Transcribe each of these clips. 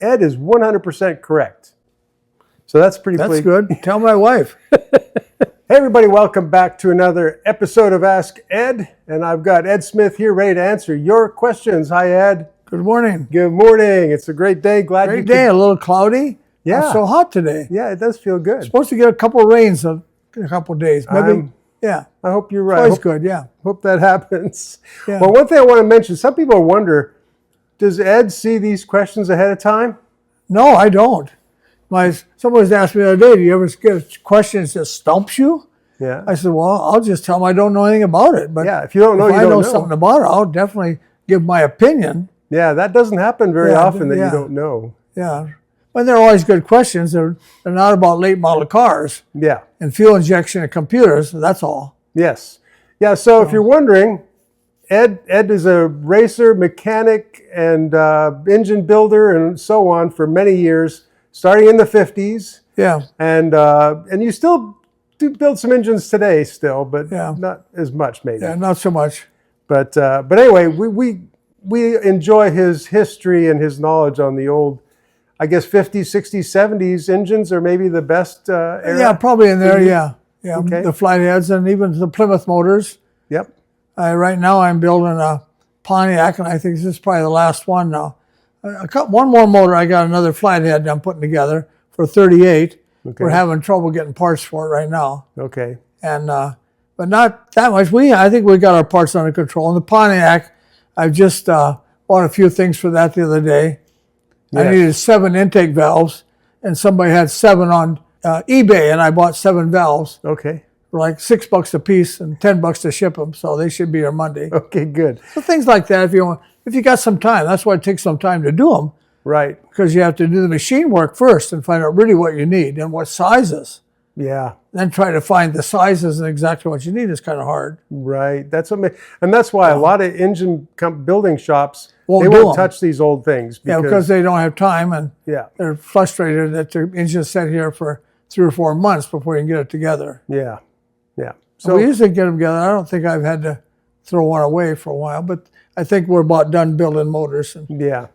Ed is 100% correct. So that's pretty That's good. Tell my wife. Hey everybody, welcome back to another episode of Ask Ed. And I've got Ed Smith here ready to answer your questions. Hi Ed. Good morning. Good morning. It's a great day. Great day. A little cloudy. Yeah. Not so hot today. Yeah, it does feel good. Supposed to get a couple of rains in a couple of days. Maybe. Yeah. I hope you're right. Always good, yeah. Hope that happens. Yeah. Well, one thing I want to mention, some people wonder, does Ed see these questions ahead of time? No, I don't. Someone was asking me the other day, do you ever get questions that stumps you? Yeah. I said, well, I'll just tell them I don't know anything about it. But yeah, if you don't know, if you I don't know know something about it, I'll definitely give my opinion. Yeah, that doesn't happen very often that you don't know. Yeah. But they're always good questions. They're not about late model cars. Yeah. And fuel injection and computers, that's all. Yes. Yeah, so if you're wondering, Ed is a racer, mechanic, and engine builder and so on for many years, starting in the 50s. Yeah. And you still do build some engines today still, but not as much maybe. Yeah, not so much. But anyway, we enjoy his history and his knowledge on the old, I guess, 50s, 60s, 70s engines are maybe the best era. Yeah, probably in there, yeah. Yeah, okay. The Flatheads and even the Plymouth motors. Yep. Right now I'm building a Pontiac, and I think this is probably the last one now. One more motor, I got another Flathead I'm putting together for 38. Okay. We're having trouble getting parts for it right now. Okay. And but not that much. I think we got our parts under control. And the Pontiac, I just bought a few things for that the other day. Yes. I needed 7 intake valves, and somebody had 7 on eBay, and I bought 7 valves. Okay. For like $6 a piece and $10 to ship them, so they should be here Monday. Okay, good. So things like that, if you got some time, that's why it takes some time to do them. Right. Because you have to do the machine work first and find out really what you need and what sizes. Yeah. Then try to find the sizes and exactly what you need is kind of hard. Right. That's why a lot of engine building shops won't touch these old things. Because they don't have time, and they're frustrated that their engine's set here for 3 or 4 months before you can get it together. Yeah. Yeah. So we usually get them together. I don't think I've had to throw one away for a while, but I think we're about done building motors. Yeah.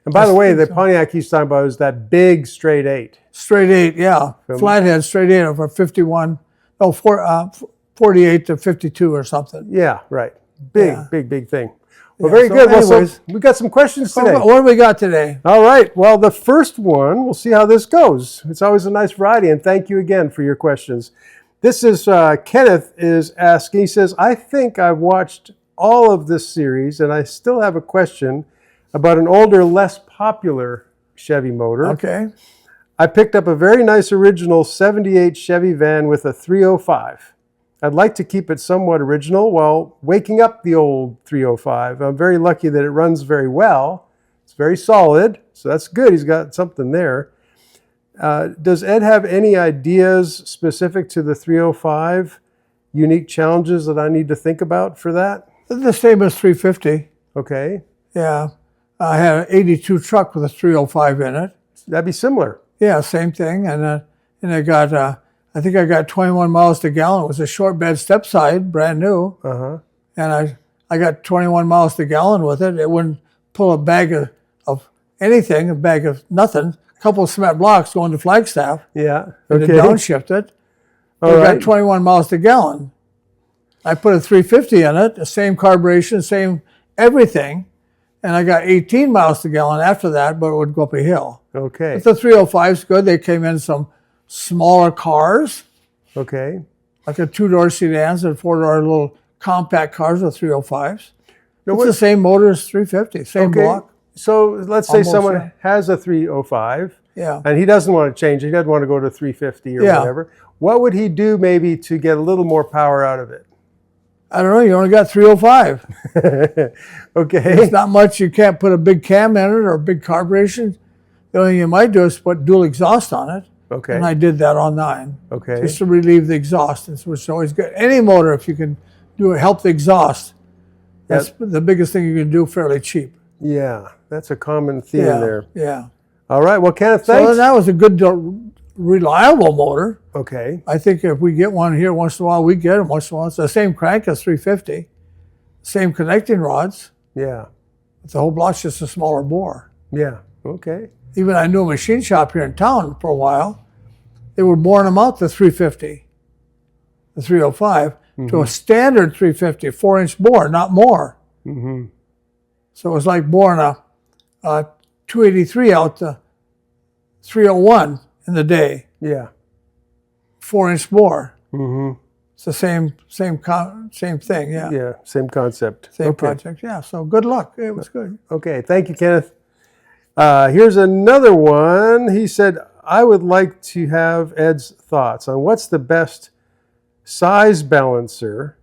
And by the way, the Pontiac he's talking about is that big straight 8. Straight 8, yeah. Flathead straight 8 over 48 to 52 or something. Yeah, right. Big thing. Well, very good. Anyways, well, so we got some questions today. What do we got today? All right. Well, the first one, we'll see how this goes. It's always a nice variety, and thank you again for your questions. This is Kenneth is asking. He says, I think I've watched all of this series, and I still have a question about an older, less popular Chevy motor. Okay. I picked up a very nice original 78 Chevy van with a 305. I'd like to keep it somewhat original while waking up the old 305. I'm very lucky that it runs very well. It's very solid, so that's good. He's got something there. Does Ed have any ideas specific to the 305? Unique challenges that I need to think about for that? The same as 350. Okay. Yeah. I had an 82 truck with a 305 in it. That'd be similar. Yeah, same thing. And I got, I think I got 21 miles to gallon. It was a short bed Stepside, brand new. Uh-huh. And I got 21 miles to gallon with it. It wouldn't pull a bag of anything, a bag of nothing. A couple of cement blocks going to Flagstaff. Yeah. Okay. To downshift it. I got 21 miles to gallon. I put a 350 in it, the same carburation, same everything. And I got 18 miles to gallon after that, but it would go up a hill. Okay. But the 305's good. They came in some smaller cars. Okay. Like a 2-door sedans and 4-door little compact cars with 305s. Now, it's the same motor as 350, same block. So let's say someone has a 305. Yeah. And he doesn't want to change it. He doesn't want to go to 350 or whatever. What would he do maybe to get a little more power out of it? I don't know. You only got 305. Okay. It's not much. You can't put a big cam in it or a big carburation. The only thing you might do is put dual exhaust on it. Okay. And I did that on 9. Okay. Just to relieve the exhaust, which is always good. Any motor, if you can do it, help the exhaust, that's the biggest thing you can do fairly cheap. Yeah, that's a common theme there. Yeah. All right. Well, Kenneth, thanks. So that was a good, reliable motor. Okay. I think if we get one here once in a while, we get them once in a while. It's the same crank as 350, same connecting rods. Yeah. But the whole block's just a smaller bore. Yeah. Okay. even I knew a machine shop here in town for a while. They were boring them out the 350, the 305, to a standard 350, 4-inch bore, not more. So it was like boring a 283 out to 301 in the day. Yeah. 4-inch bore. It's the same thing. Yeah. Yeah. Same concept. Same project. Yeah. So good luck. It was good. Okay. Thank you, Kenneth. Here's another one. He said, I would like to have Ed's thoughts on what's the best size balancer,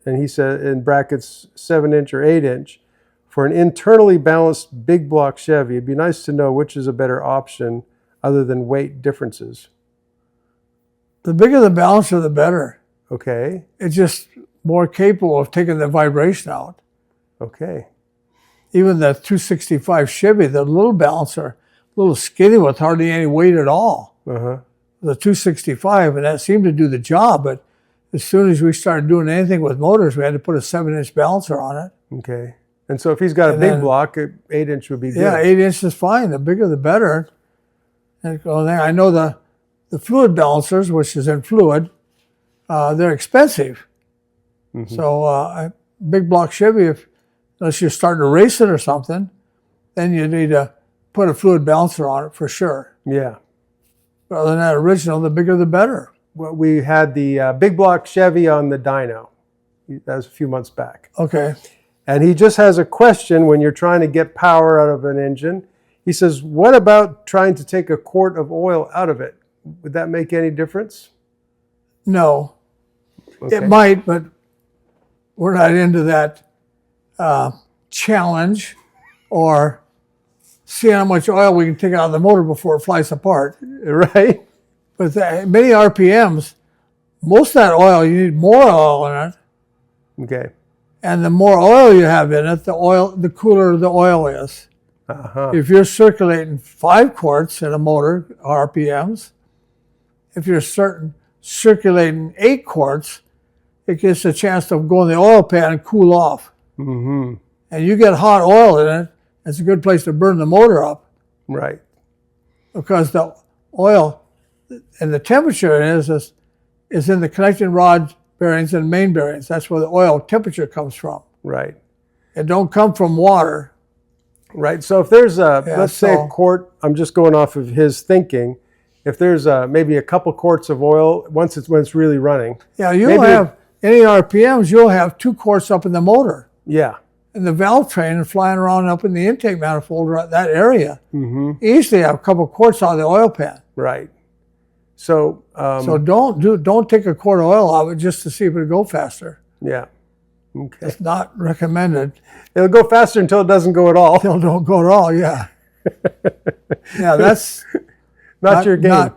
and he said in brackets 7-inch or 8-inch, for an internally balanced big block Chevy. It'd be nice to know which is a better option other than weight differences. The bigger the balancer, the better. Okay. It's just more capable of taking the vibration out. Okay. Even the 265 Chevy, the little balancer, a little skinny with hardly any weight at all. The 265, and that seemed to do the job, but as soon as we started doing anything with motors, we had to put a 7-inch balancer on it. Okay. And so if he's got a big block, 8-inch would be good. Yeah, 8-inch is fine. The bigger the better. And I know the fluid balancers, which is in fluid, they're expensive. So big block Chevy, unless you're starting to race it or something, then you need to put a fluid balancer on it for sure. Yeah. But other than that original, the bigger the better. Well, we had the big block Chevy on the dyno. That was a few months back. Okay. And he just has a question when you're trying to get power out of an engine. He says, what about trying to take a quart of oil out of it? Would that make any difference? No. Okay. It might, but we're not into that challenge or seeing how much oil we can take out of the motor before it flies apart. Right. With many RPMs, most of that oil, you need more oil in it. Okay. And the more oil you have in it, the cooler the oil is. If you're circulating 5 quarts in a motor, RPMs, if you're circulating 8 quarts, it gets a chance to go in the oil pan and cool off. And you get hot oil in it, it's a good place to burn the motor up. Right. Because the oil and the temperature is in the connecting rod bearings and main bearings. That's where the oil temperature comes from. Right. It don't come from water. Right. So if there's let's say a quart, I'm just going off of his thinking. If there's maybe a couple quarts of oil, when it's really running. Yeah, you'll have any RPMs, you'll have 2 quarts up in the motor. Yeah. And the valve train and flying around up in the intake manifold, that area. Easily have a couple quarts out of the oil pan. Right. So so don't take a quart of oil out of it just to see if it'll go faster. Yeah. Okay. It's not recommended. It'll go faster until it doesn't go at all. Until it don't go at all, yeah. Yeah, that's not your game.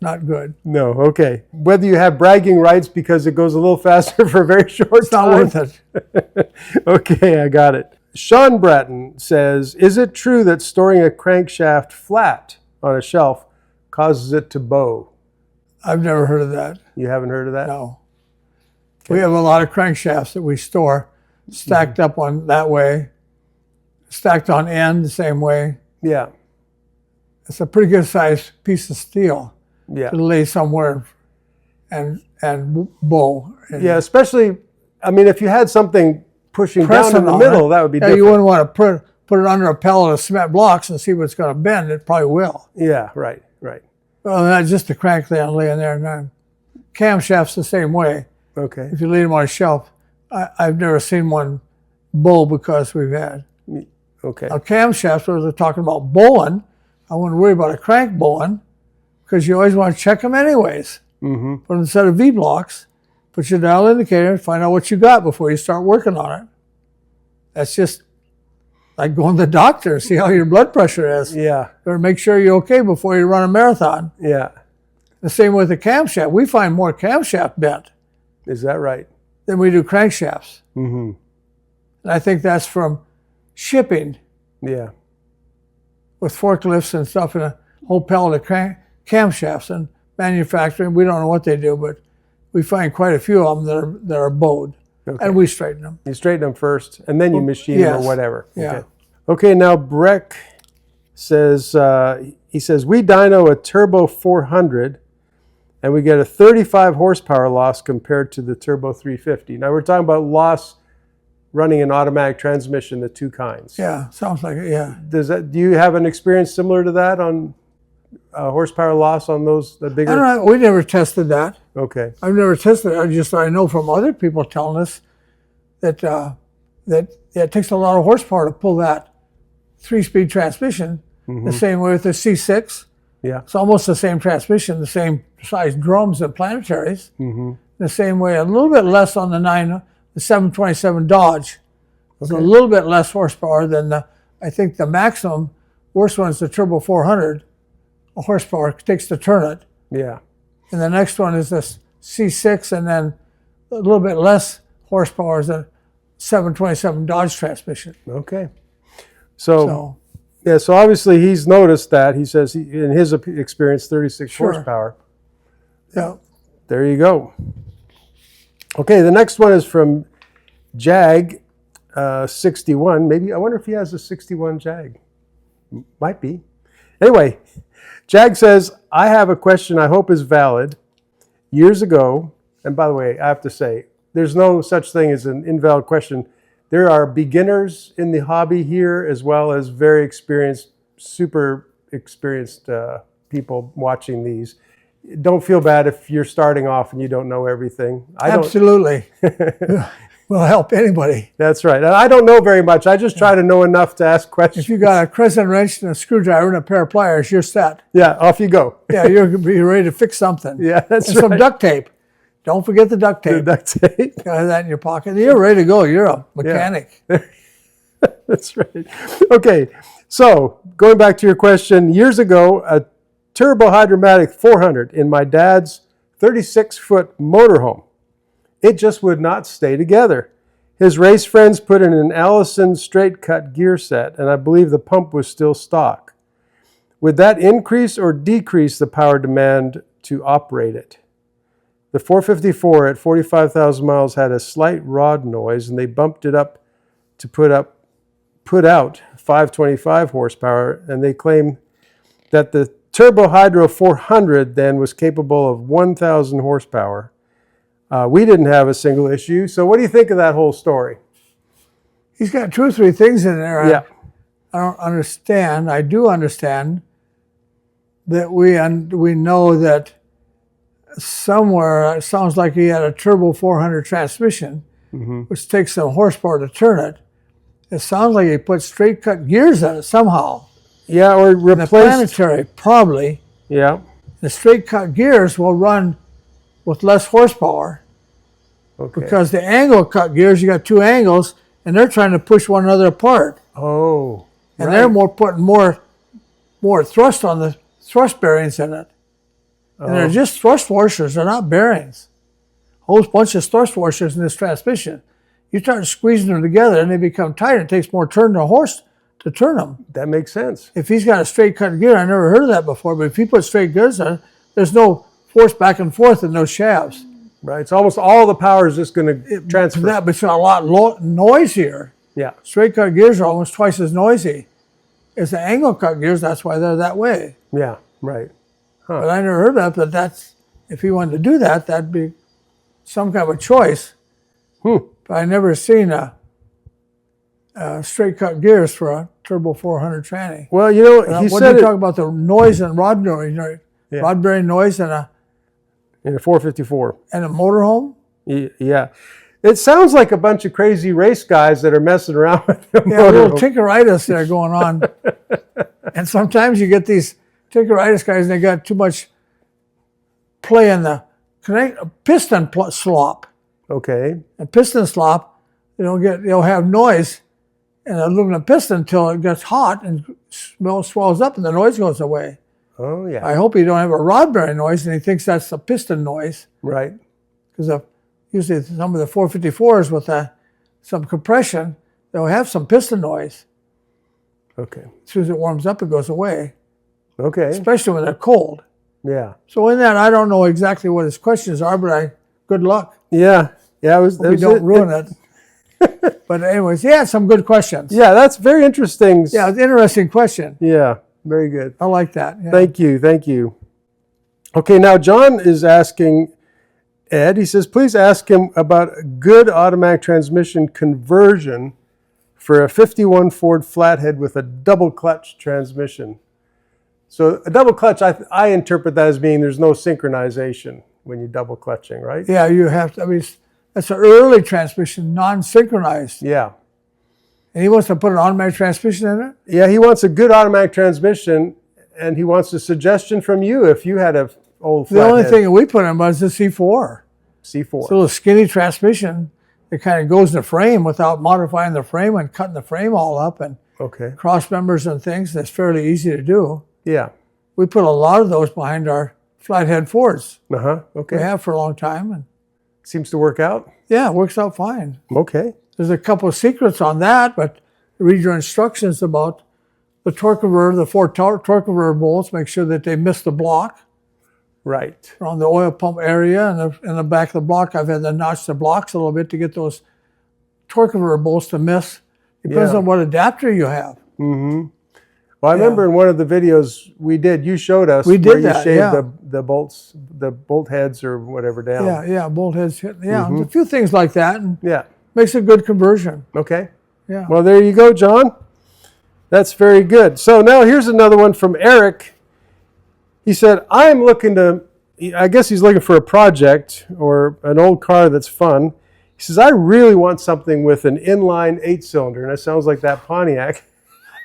Not good. No, okay. Whether you have bragging rights because it goes a little faster for a very short time. It's not worth it. Okay, I got it. Sean Bratton says, is it true that storing a crankshaft flat on a shelf causes it to bow? I've never heard of that. You haven't heard of that? No. Okay. We have a lot of crankshafts that we store stacked up on that way, stacked on end the same way. Yeah. It's a pretty good sized piece of steel to lay somewhere and bow. And yeah, especially, I mean, if you had something pushing down in the middle, that would be different. You wouldn't want to put it under a pallet of cement blocks and see what's going to bend. It probably will. Yeah, right. Well, not just the crank laying there. And camshafts the same way. Okay. If you lay them on a shelf, I've never seen one bow because we've had. Okay. Now, camshafts, where they're talking about bowing, I wouldn't worry about a crank bowing because you always want to check them anyways. Put them instead of V-blocks, put your dial indicator, find out what you got before you start working on it. That's just like going to the doctor, see how your blood pressure is. Yeah. Or make sure you're okay before you run a marathon. Yeah. The same with the camshaft. We find more camshaft bent. Is that right? Than we do crankshafts. And I think that's from shipping. Yeah. With forklifts and stuff and a whole pallet of camshafts and manufacturing. We don't know what they do, but we find quite a few of them that are bowed. Okay. And we straighten them. You straighten them first, and then you machine them or whatever. Yeah. Okay, now Breck says, he says, we dyno a turbo 400 and we get a 35 horsepower loss compared to the turbo 350. Now we're talking about loss running an automatic transmission, the two kinds. Yeah, sounds like it, yeah. Do you have an experience similar to that on horsepower loss on those, the bigger? I don't know, we never tested that. Okay. I've never tested it. I know from other people telling us that it takes a lot of horsepower to pull that 3-speed transmission. The same way with the C6. Yeah. It's almost the same transmission, the same size drums and planetaries. The same way, a little bit less on the 727 Dodge. It's a little bit less horsepower than I think the maximum, worst one is the Turbo 400 horsepower, it takes to turn it. Yeah. And the next one is the C6, and then a little bit less horsepower is the 727 Dodge transmission. Okay. So obviously he's noticed that. He says in his experience, 36 horsepower. Yeah. There you go. Okay, the next one is from Jag 61. Maybe, I wonder if he has a 61 Jag. Might be. Anyway, Jag says, I have a question I hope is valid. Years ago, and by the way, I have to say, there's no such thing as an invalid question. There are beginners in the hobby here as well as very experienced, super experienced people watching these. Don't feel bad if you're starting off and you don't know everything. Absolutely. Will help anybody. That's right. And I don't know very much. I just try to know enough to ask questions. If you got a crescent wrench and a screwdriver and a pair of pliers, you're set. Yeah, off you go. Yeah, you're ready to fix something. Yeah, that's and right. some duct tape. Don't forget the duct tape. The duct tape. You have that in your pocket. You're ready to go. You're a mechanic. Yeah. That's right. Okay, so going back to your question, years ago, a turbo hydromatic 400 in my dad's 36-foot motorhome. It just would not stay together. His race friends put in an Allison straight cut gear set, and I believe the pump was still stock. Would that increase or decrease the power demand to operate it? The 454 at 45,000 miles had a slight rod noise, and they bumped it up to put out 525 horsepower, and they claim that the Turbo Hydro 400 then was capable of 1,000 horsepower. We didn't have a single issue. So what do you think of that whole story? He's got 2 or 3 things in there Yeah. I don't understand. I do understand that we know that somewhere, it sounds like he had a Turbo 400 transmission, which takes some horsepower to turn it. It sounds like he put straight cut gears in it somehow. Yeah, or replaced. The planetary, probably. Yeah. The straight cut gears will run with less horsepower. Okay. Because the angle cut gears, you got 2 angles, and they're trying to push one another apart. Oh. And they're putting more thrust on the thrust bearings in it. And they're just thrust washers, they're not bearings. A whole bunch of thrust washers in this transmission. You start squeezing them together and they become tighter. It takes more turn to a horse to turn them. That makes sense. If he's got a straight cut gear, I never heard of that before, but if he puts straight gears on, there's no force back and forth in those shafts. Right. It's almost all the power is just going to transfer. That, but it's a lot noisier. Yeah. Straight cut gears are almost twice as noisy as the angle cut gears. That's why they're that way. Yeah. Right. Huh. But I never heard of that. But that's, if he wanted to do that, that'd be some kind of a choice. But I never seen a straight cut gears for a Turbo 400 tranny. Well, you know, he what said do you talk about the noise and rod noise, rod bearing noise in a 454 and a motorhome? Yeah. It sounds like a bunch of crazy race guys that are messing around with the a little tinkeritis there going on. And sometimes you get these tinkeritis guys and they got too much play in the piston slop. Okay. And piston slop, they'll have noise in an aluminum piston until it gets hot and swells up and the noise goes away. Oh, yeah. I hope you don't have a rod bearing noise and he thinks that's the piston noise. Right. Because usually some of the 454s with some compression, they'll have some piston noise. Okay. As soon as it warms up, it goes away. Okay. Especially when they're cold. Yeah. So in that, I don't know exactly what his questions are, but good luck. Yeah. Yeah. We don't ruin it. But anyways, he had some good questions. Yeah, that's very interesting. Yeah, it's an interesting question. Yeah. Very good. I like that. Yeah. Thank you. Thank you. Okay, now John is asking Ed, he says, please ask him about a good automatic transmission conversion for a 51 Ford Flathead with a double clutch transmission. So a double clutch, I interpret that as being there's no synchronization when you're double clutching, right? Yeah, you have to, I mean, that's an early transmission, non-synchronized. Yeah. And he wants to put an automatic transmission in it? Yeah, he wants a good automatic transmission, and he wants a suggestion from you if you had a old Flathead. The only thing that we put in was the C4. C4. It's a little skinny transmission that kind of goes in the frame without modifying the frame and cutting the frame all up and cross members and things. That's fairly easy to do. Yeah. We put a lot of those behind our Flathead Fords. Okay. We have for a long time. And seems to work out? Yeah, it works out fine. Okay. There's a couple of secrets on that, but read your instructions about the torque converter, the four torque converter bolts, make sure that they miss the block. Right. On the oil pump area and in the back of the block, I've had to notch the blocks a little bit to get those torque converter bolts to miss. Depends on what adapter you have. Mm-hmm. Well, I remember in one of the videos we did, you showed us where you shaved the bolts, the bolt heads or whatever down. Yeah, bolt heads. Yeah, a few things like that. And yeah. Makes a good conversion. Okay. Yeah. Well, there you go, John. That's very good. So now here's another one from Eric. He said, I'm looking to, I guess he's looking for a project or an old car that's fun. He says, I really want something with an inline 8-cylinder. And that sounds like that Pontiac.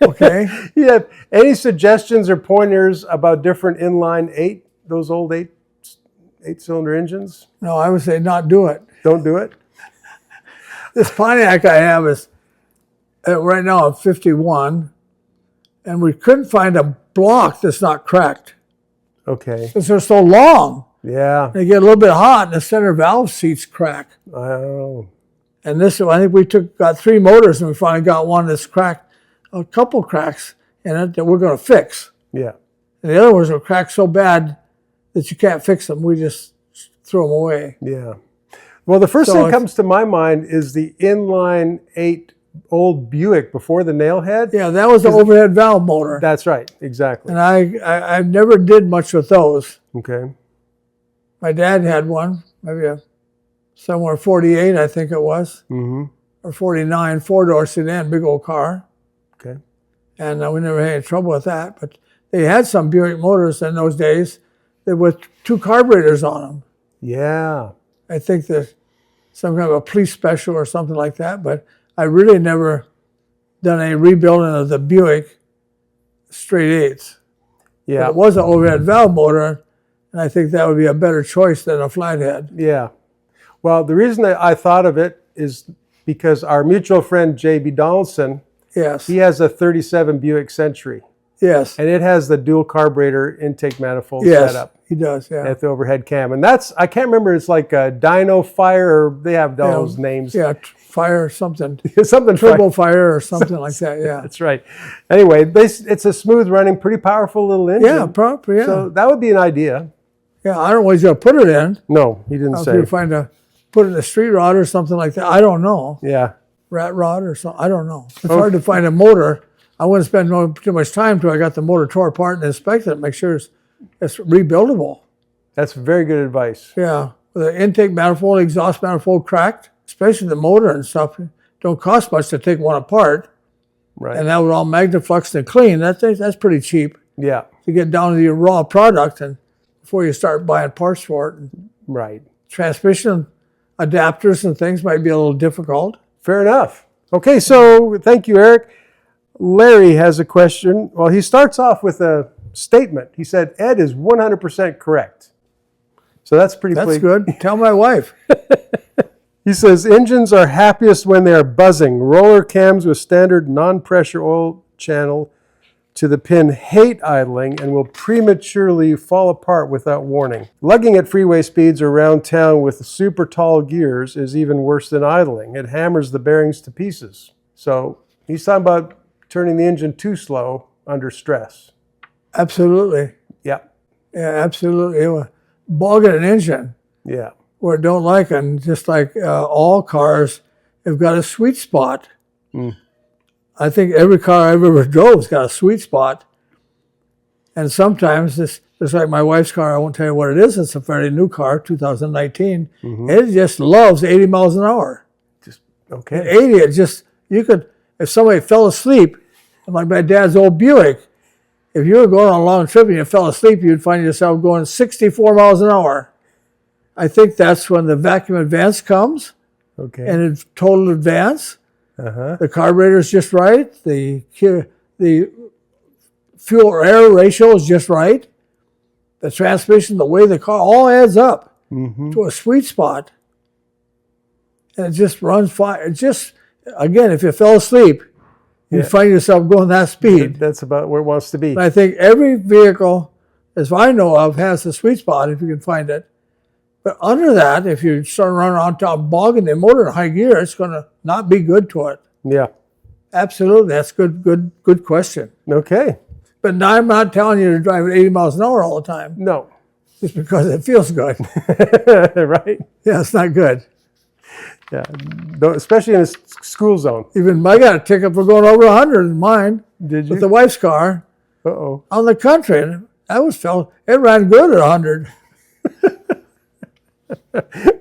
Okay. You have any suggestions or pointers about different inline those old 8-cylinder engines? No, I would say not do it. Don't do it? This Pontiac I have is right now at 51, and we couldn't find a block that's not cracked. Okay. Because they're so long. Yeah. They get a little bit hot, and the center valve seats crack. Oh. And this, I think we got 3 motors, and we finally got one that's cracked, a couple cracks in it that we're going to fix. Yeah. And the other ones were cracked so bad that you can't fix them. We just threw them away. Yeah. Well, the first thing that comes to my mind is the inline 8 old Buick before the nailhead. Yeah, that was the overhead valve motor. That's right, exactly. And I never did much with those. Okay. My dad had one, maybe somewhere 48, I think it was, or 49, 4-door sedan, big old car. Okay. And we never had any trouble with that. But they had some Buick motors in those days that with 2 carburetors on them. Yeah. I think there's some kind of a police special or something like that, but I really never done any rebuilding of the Buick straight 8s. Yeah. But it was an overhead valve motor, and I think that would be a better choice than a Flathead. Yeah. Well, the reason that I thought of it is because our mutual friend, J.B. Donaldson, yes, he has a 37 Buick Century. Yes. And it has the dual carburetor intake manifold set up. He does, yeah. At the overhead cam. And that's, I can't remember, it's like a Dyno Fire, or they have those names. Yeah, Fire something. Something Turbo Fire or something like that, yeah. That's right. Anyway, it's a smooth running, pretty powerful little engine. Yeah, proper, yeah. So that would be an idea. Yeah, I don't know what he's going to put it in. No, he didn't say. If you put it in a street rod or something like that, I don't know. Yeah. Rat rod or something, I don't know. It's hard to find a motor. I wouldn't spend too much time until I got the motor tore apart and inspected it, make sure it's rebuildable. That's very good advice. Yeah, with the intake manifold, exhaust manifold cracked, especially the motor and stuff, don't cost much to take one apart. Right. And that was all Magnaflux and clean. That's pretty cheap. Yeah. To get down to your raw product and before you start buying parts for it. Right. Transmission adapters and things might be a little difficult. Fair enough. Okay, so thank you, Eric. Larry has a question. Well, he starts off with a statement. He said, Ed is 100% correct. So that's pretty That's good. Tell my wife. He says, engines are happiest when they are buzzing. Roller cams with standard non-pressure oil channel to the pin hate idling and will prematurely fall apart without warning. Lugging at freeway speeds or around town with super tall gears is even worse than idling. It hammers the bearings to pieces. So he's talking about turning the engine too slow under stress. Absolutely. Yeah. Yeah, absolutely. Bogging an engine. Yeah. Where it don't like it, and just like all cars have got a sweet spot. I think every car I've ever drove has got a sweet spot. And sometimes it's like my wife's car. I won't tell you what it is. It's a fairly new car, 2019. It just loves 80 miles an hour. Just okay. At 80, it just, you could, if somebody fell asleep, like my dad's old Buick, if you were going on a long trip and you fell asleep, you'd find yourself going 64 miles an hour. I think that's when the vacuum advance comes. Okay. And in total advance, the carburetor's just right. The fuel or air ratio is just right. The transmission, the way the car, all adds up to a sweet spot. And it just runs fine. It just, again, if you fell asleep, you'd find yourself going that speed. That's about where it wants to be. And I think every vehicle, as I know of, has a sweet spot if you can find it. But under that, if you start running on top, bogging the motor in high gear, it's going to not be good to it. Yeah. Absolutely. That's good question. Okay. But I'm not telling you to drive at 80 miles an hour all the time. No. Just because it feels good. Right? Yeah, it's not good. Yeah. Especially in a school zone. Even I got a ticket for going over 100 in mine. Did you? With the wife's car. Uh-oh. On the country. And it ran good at 100.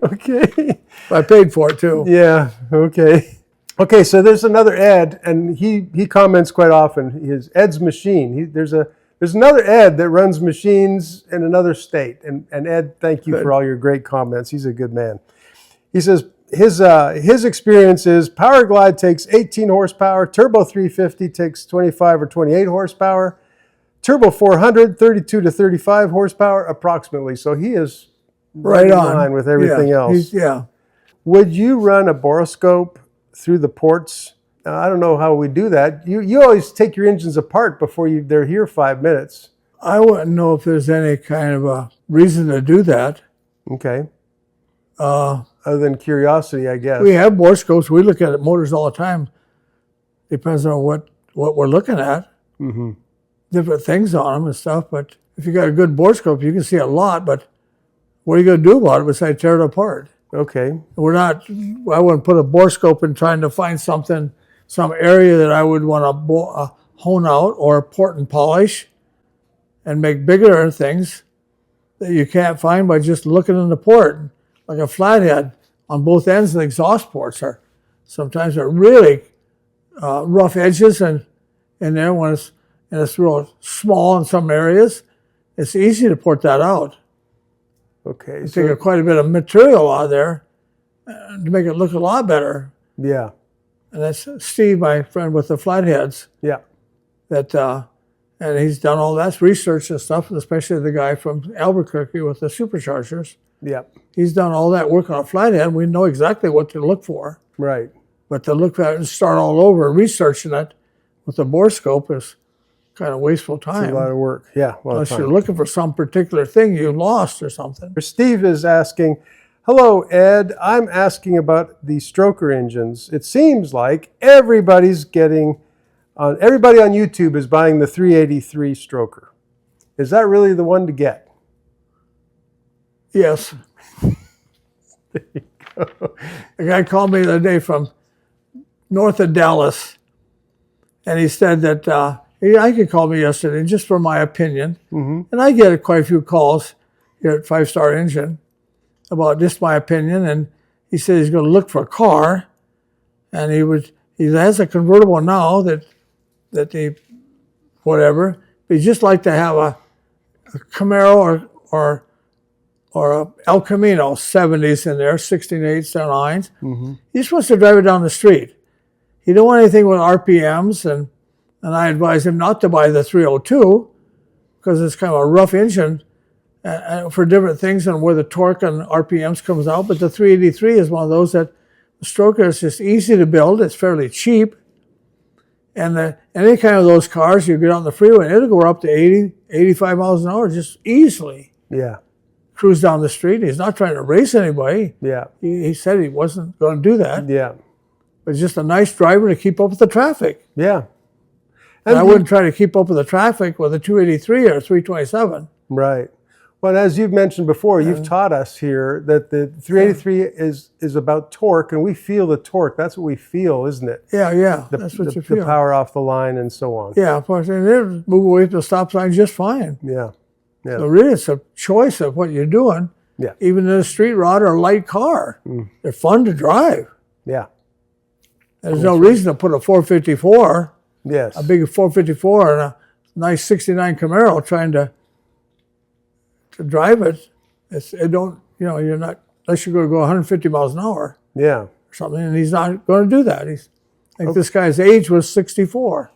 Okay. I paid for it too. Yeah. Okay. Okay. So there's another Ed, and he comments quite often. His Ed's Machine. There's another Ed that runs machines in another state. And Ed, thank you for all your great comments. He's a good man. He says his experience is Powerglide takes 18 horsepower, Turbo 350 takes 25 or 28 horsepower, Turbo 400 32 to 35 horsepower approximately. So he is right on line with everything else. Yeah. Would you run a Borescope through the ports? I don't know how we do that. You always take your engines apart before they're here 5 minutes. I wouldn't know if there's any kind of a reason to do that. Okay. Other than curiosity, I guess. We have Borescopes. We look at motors all the time. Depends on what we're looking at. Different things on them and stuff. But if you got a good Borescope, you can see a lot. But what are you going to do about it besides tear it apart? Okay. I wouldn't put a Borescope in trying to find something, some area that I would want to hone out or port and polish and make bigger things that you can't find by just looking in the port. Like a flathead on both ends of the exhaust ports sometimes are really rough edges in there when it's real small in some areas. It's easy to port that out. Okay. You take quite a bit of material out of there to make it look a lot better. Yeah. And that's Steve, my friend with the Flatheads. Yeah. And he's done all that research and stuff, especially the guy from Albuquerque with the superchargers. Yeah. He's done all that work on a flathead. We know exactly what to look for. Right. But to look at it and start all over researching it with the Borescope is kind of wasteful time. It's a lot of work. Yeah. Unless you're looking for some particular thing you lost or something. Steve is asking, hello, Ed. I'm asking about the stroker engines. It seems like everybody on YouTube is buying the 383 stroker. Is that really the one to get? Yes. There you go. A guy called me the other day from north of Dallas, and he said that I could call me yesterday just for my opinion. And I get quite a few calls here at 5 Star Engine about just my opinion. And he said he's going to look for a car, and he has a convertible now that he whatever. But he'd just like to have a Camaro or a El Camino 70s in there, 16.8s, 9s. He just wants to drive it down the street. He don't want anything with RPMs, and I advise him not to buy the 302 because it's kind of a rough engine for different things and where the torque and RPMs comes out. But the 383 is one of those that the stroker is just easy to build. It's fairly cheap. And any kind of those cars, you get on the freeway, and it'll go up to 80, 85 miles an hour just easily. Yeah. Cruise down the street. He's not trying to race anybody. Yeah. He said he wasn't going to do that. Yeah. But just a nice driver to keep up with the traffic. Yeah. And I wouldn't try to keep up with the traffic with a 283 or a 327. Right. Well, as you've mentioned before, you've taught us here that the 383 is about torque, and we feel the torque. That's what we feel, isn't it? Yeah. That's what you feel. The power off the line and so on. Yeah, of course. And they move away from the stop sign just fine. Yeah. So really, it's a choice of what you're doing. Yeah. Even in a street rod or a light car, they're fun to drive. Yeah. There's no reason to put a 454, Yes. a big 454, and a nice 69 Camaro trying to drive it. You're not, unless you're going to go 150 miles an hour Yeah. or something, and he's not going to do that. I think this guy's age was 64.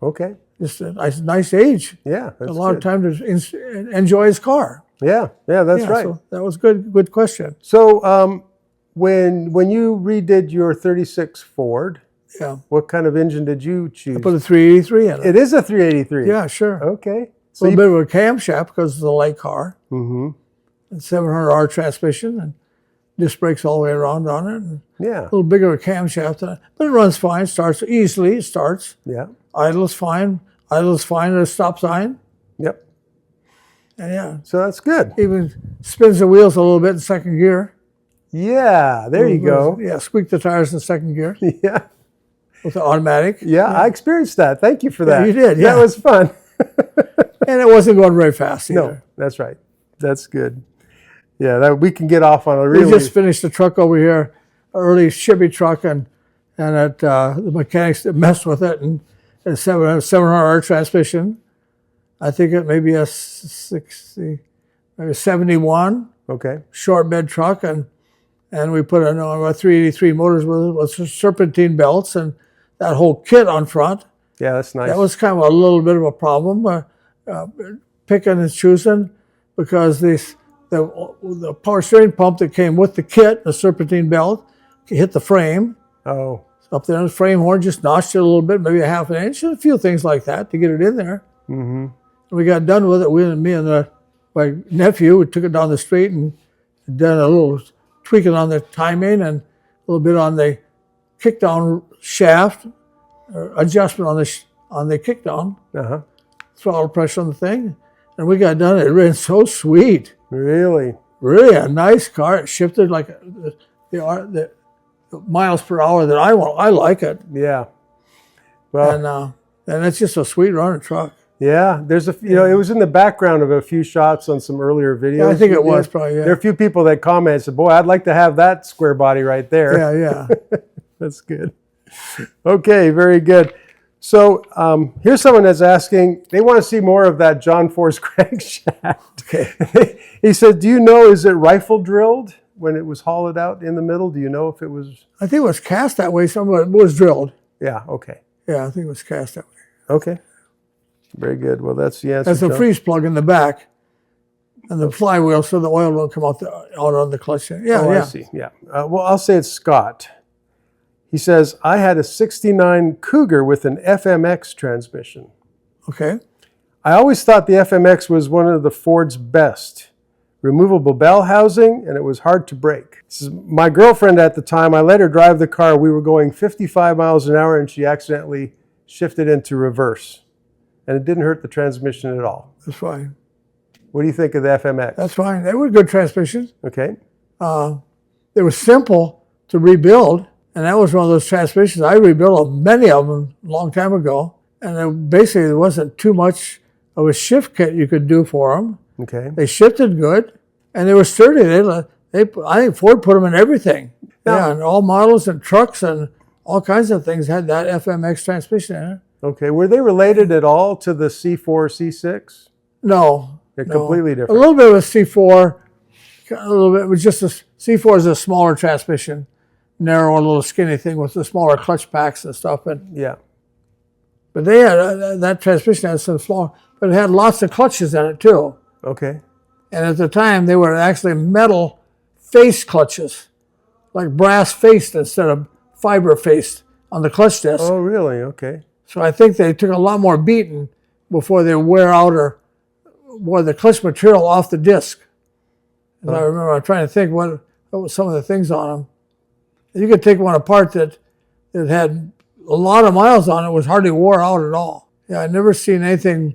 Okay. Just a nice age. Yeah. That's a lot good. of time to enjoy his car. Yeah. Yeah. That's right. So that was good question. So when you redid your 36 Ford, Yeah. what kind of engine did you choose? Put a 383 in it. It is a 383. Yeah, sure. Okay. A little bit of a camshaft because it's a light car. Mm-hmm. And 700R transmission and disc brakes all the way around on it. And Yeah. a little bigger camshaft, but it runs fine. Starts easily. It starts. Yeah. Idles fine. Idles fine at a stop sign. Yep. And yeah, So that's good. even spins the wheels a little bit in second gear. Yeah. There you go. Yeah, squeak the tires in second gear Yeah. with the automatic. Yeah. I experienced that. Thank you for that. you did, yeah. That was fun. And it wasn't going very fast either. No, that's right. That's good. Yeah, that we can get off on a really. We just finished the truck over here, early Chevy truck, and the mechanics that messed with it, and a 700R transmission. I think it may be a 60, maybe 71 Okay. short bed truck, and we put a 383 motors with serpentine belts and that whole kit on front. Yeah, that's nice. That was kind of a little bit of a problem, picking and choosing, because the power steering pump that came with the kit, the serpentine belt, hit the frame. Oh. Up there, the frame horn just notched it a little bit, maybe a half an inch, and a few things like that to get it in there. Mm-hmm. And we got done with it. Me and my nephew, we took it down the street and done a little tweaking on the timing and a little bit on the kickdown shaft, adjustment on the kickdown, Uh-huh. throttle pressure on the thing, and we got done. It ran so sweet, Really? really a nice car. It shifted like the miles per hour that I want. I like it, Yeah. Well, and it's just a sweet running truck. yeah, there's it was in the background of a few shots on some earlier videos. Yeah, I think you it was did. probably. Yeah. There are a few people that commented, said, boy, I'd like to have that square body right there. Yeah. That's good. Okay, very good. So here's someone that's asking, they want to see more of that John Force crankshaft. Okay. He said, do you know, is it rifle drilled when it was hollowed out in the middle? Do you know if it was? I think it was cast that way. Some of it was drilled. Yeah, okay. Yeah, I think it was cast that way. Okay. Very good. Well, that's the answer. There's a John. freeze plug in the back and the flywheel so the oil won't come out on the clutch. Yeah, I see. Yeah. Well, I'll say it's Scott. He says, I had a 69 Cougar with an FMX transmission. Okay. I always thought the FMX was one of the Ford's best. Removable bell housing, and it was hard to break. This is my girlfriend at the time. I let her drive the car. We were going 55 miles an hour, and she accidentally shifted into reverse. And it didn't hurt the transmission at all. That's fine. What do you think of the FMX? That's fine. They were good transmissions. Okay. They were simple to rebuild, and that was one of those transmissions. I rebuilt many of them a long time ago, and basically there wasn't too much of a shift kit you could do for them. Okay. They shifted good, and they were sturdy. I think Ford put them in everything. Yeah, and all models and trucks and all kinds of things had that FMX transmission in it. Okay. Were they related at all to the C4, C6? No. They're no. completely different. A little bit of a C4, a little bit. It was just C4 is a smaller transmission, narrow, little skinny thing with the smaller clutch packs and stuff. Yeah. But they had that transmission had some small, but it had lots of clutches in it too. Okay. And at the time, they were actually metal face clutches, like brass faced instead of fiber faced on the clutch disc. Oh, really? Okay. So I think they took a lot more beating before they wear out or wore the clutch material off the disc. And I remember I was trying to think what was some of the things on them. You could take one apart that had a lot of miles on it, was hardly wore out at all. Yeah, I'd never seen anything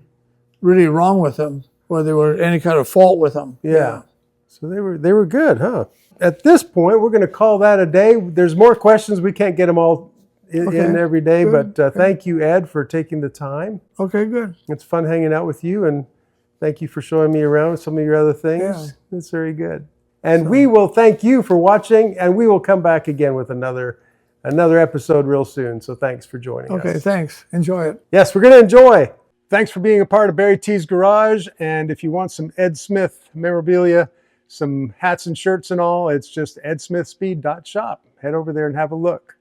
really wrong with them. where there were any kind of fault with them. Yeah. So they were good, huh? At this point, we're going to call that a day. There's more questions. We can't get them all in every day, Good. but thank you, Ed, for taking the time. Okay, good. It's fun hanging out with you, and thank you for showing me around some of your other things. Yeah. It's very good. And we will thank you for watching, and we will come back again with another episode real soon. So thanks for joining us. Okay, thanks. Enjoy it. Yes, we're going to enjoy. Thanks for being a part of BarryTsGarage. And if you want some Ed Smith memorabilia, some hats and shirts and all, it's just edsmithspeed.shop. Head over there and have a look.